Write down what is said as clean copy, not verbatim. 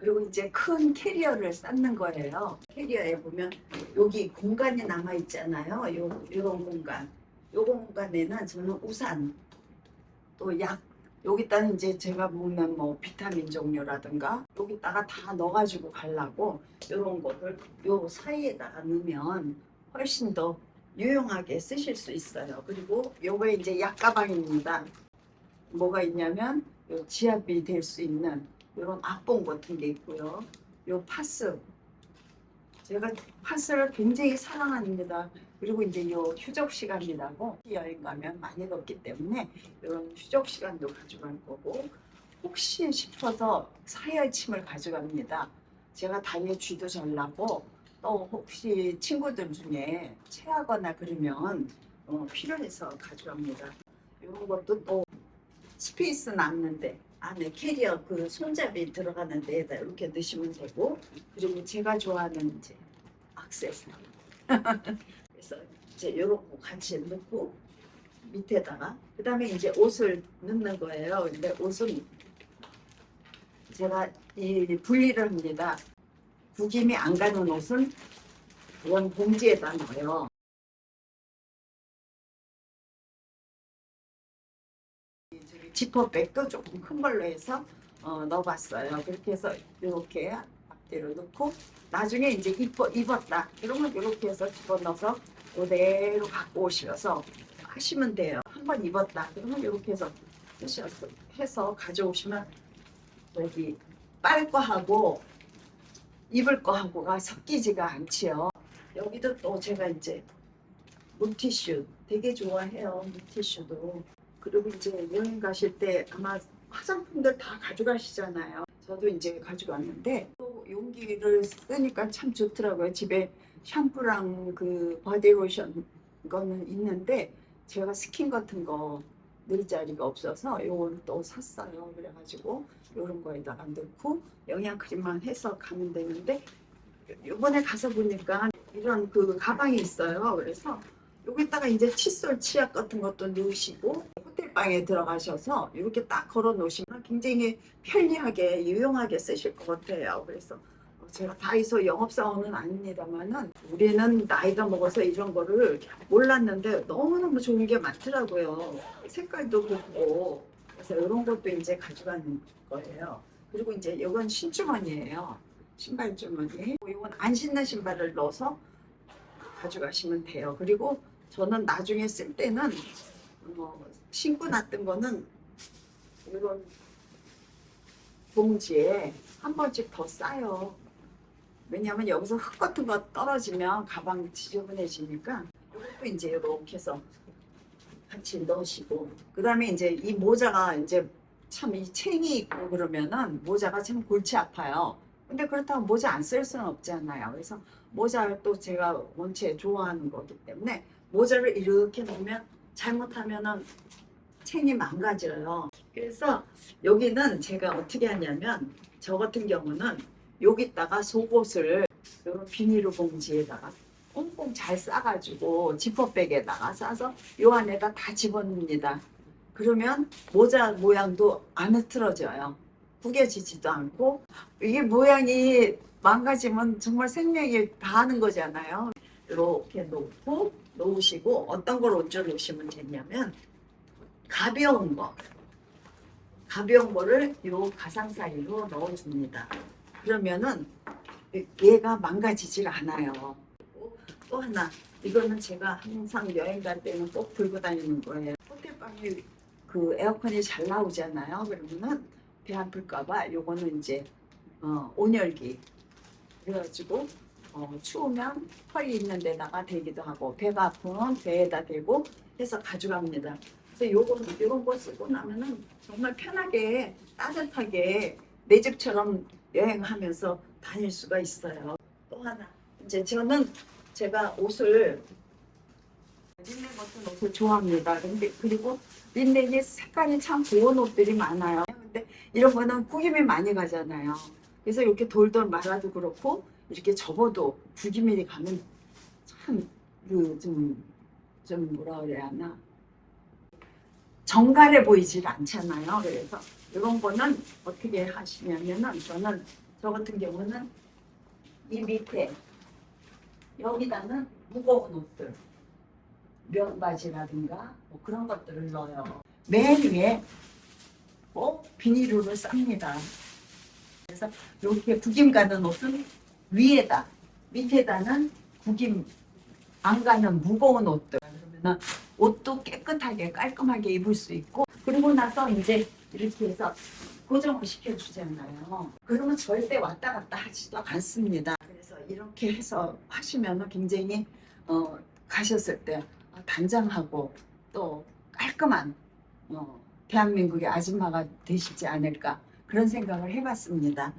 그리고 이제 큰 캐리어를 쌓는 거예요. 캐리어에 보면 여기 공간이 남아 있잖아요. 요런 공간. 요 공간에는 저는 우산, 또 약, 여기다는 이제 제가 먹는 뭐 비타민 종류라든가 여기다가 다 넣어가지고 가려고 요런 거를 요 사이에다가 넣으면 훨씬 더 유용하게 쓰실 수 있어요. 그리고 요거 이제 약 가방입니다. 뭐가 있냐면 요 지압이 될 수 있는 이런 앞봉 같은 게 있고요. 요 파스, 제가 파스를 굉장히 사랑합니다. 그리고 이제 요 휴적 시간이라고 여행 가면 많이 덥기 때문에 이런 휴적 시간도 가져갈 거고, 혹시 싶어서 사열침을 가져갑니다. 제가 다리에 쥐도 잘 나고 또 혹시 친구들 중에 체하거나 그러면 필요해서 가져갑니다. 이런 것도 또 스페이스 남는데 안에 캐리어 그 손잡이 들어가는 데에다 이렇게 넣으시면 되고, 그리고 제가 좋아하는 이제 액세서리 그래서 이제 이런 거 같이 넣고 밑에다가 그 다음에 이제 옷을 넣는 거예요. 근데 옷은 제가 이 분리를 합니다. 구김이 안 가는 옷은 원 봉지에다 넣어요. 지퍼백도 조금 큰 걸로 해서 넣어봤어요. 그렇게 해서 이렇게 앞뒤로 넣고 나중에 이제 입었다 그러면 이렇게 해서 집어넣어서 그대로 갖고 오셔서 하시면 돼요. 한번 입었다 그러면 이렇게 해서 해서 가져오시면 여기 빨 거하고 입을 거하고가 섞이지가 않지요. 여기도 또 제가 이제 물티슈 되게 좋아해요. 물티슈도. 그리고 이제 여행 가실 때 아마 화장품들 다 가져가시잖아요. 저도 이제 가져갔는데 또 용기를 쓰니까 참 좋더라고요. 집에 샴푸랑 그 바디로션 거는 있는데 제가 스킨 같은 거 넣을 자리가 없어서 요건 또 샀어요. 그래가지고 요런 거에다가 넣고 영양크림만 해서 가면 되는데, 요번에 가서 보니까 이런 그 가방이 있어요. 그래서 여기다가 이제 칫솔, 치약 같은 것도 넣으시고 호텔방에 들어가셔서 이렇게 딱 걸어 놓으시면 굉장히 편리하게 유용하게 쓰실 것 같아요. 그래서 제가 다이소 영업사원은 아닙니다만은 우리는 나이가 먹어서 이런 거를 몰랐는데 너무너무 좋은 게 많더라고요. 색깔도 좋고. 그래서 이런 것도 이제 가져가는 거예요. 그리고 이제 이건 신주머니예요. 신발 주머니. 이건 안 신는 신발을 넣어서 가져가시면 돼요. 그리고 저는 나중에 쓸 때는 신고 놨던 거는 이런 봉지에 한 번씩 더 싸요. 왜냐하면 여기서 흙 같은 거 떨어지면 가방 지저분해지니까 이것도 이제 이렇게 해서 같이 넣으시고, 그 다음에 이제 이 모자가 이제 참 이 챙이 있고 그러면은 모자가 참 골치 아파요. 근데 그렇다고 모자 안 쓸 수는 없잖아요. 그래서 모자를 또 제가 원체 좋아하는 거기 때문에 모자를 이렇게 놓으면 잘못하면은 챙이 망가져요. 그래서 여기는 제가 어떻게 하냐면 저 같은 경우는 여기다가 속옷을 이런 비닐로 봉지에다가 꽁꽁 잘 싸가지고 지퍼백에다가 싸서 요 안에다 다 집어넣습니다. 그러면 모자 모양도 안 흐트러져요. 구겨지지도 않고. 이게 모양이 망가지면 정말 생명이 다하는 거잖아요. 이렇게 놓고 놓으시고 어떤 걸 얹어 놓으시면 되냐면 가벼운 거, 가벼운 거를 요 가상 사이로 넣어줍니다. 그러면은 얘가 망가지질 않아요. 또 하나, 이거는 제가 항상 여행 갈 때는 꼭 들고 다니는 거예요. 호텔방에 그 에어컨이 잘 나오잖아요. 그러면은 배 아플까봐 요거는 이제 온열기. 그래가지고 추우면 털이 있는 데다가 대기도 하고 배가 아프면 배에다 대고 해서 가져갑니다. 그래서 요런 거 쓰고 나면은 정말 편하게 따뜻하게 내 집처럼 여행하면서 다닐 수가 있어요. 또 하나, 이제 저는 제가 옷을 린넨 같은 옷을 좋아합니다. 근데 그리고 린넨이 색깔이 참 고운 옷들이 많아요. 근데 이런 거는 구김이 많이 가잖아요. 그래서 이렇게 돌돌 말아도 그렇고 이렇게 접어도 구김이 가면 참 그 좀 뭐라 그래야 하나, 정갈해 보이질 않잖아요. 그래서 이런 거는 어떻게 하시냐면은 저는 저 같은 경우는 이 밑에 여기다는 무거운 옷들, 면바지라든가 뭐 그런 것들을 넣어요. 맨 위에 꼭 비닐으로 쌉니다. 그래서 이렇게 구김 가는 옷은 위에다, 밑에다는 구김 안 가는 무거운 옷들. 그러면은 옷도 깨끗하게 깔끔하게 입을 수 있고, 그리고 나서 이제 이렇게 해서 고정을 시켜주잖아요. 그러면 절대 왔다 갔다 하지도 않습니다. 그래서 이렇게 해서 하시면 굉장히 가셨을 때 단장하고 또 깔끔한 대한민국의 아줌마가 되시지 않을까 그런 생각을 해봤습니다.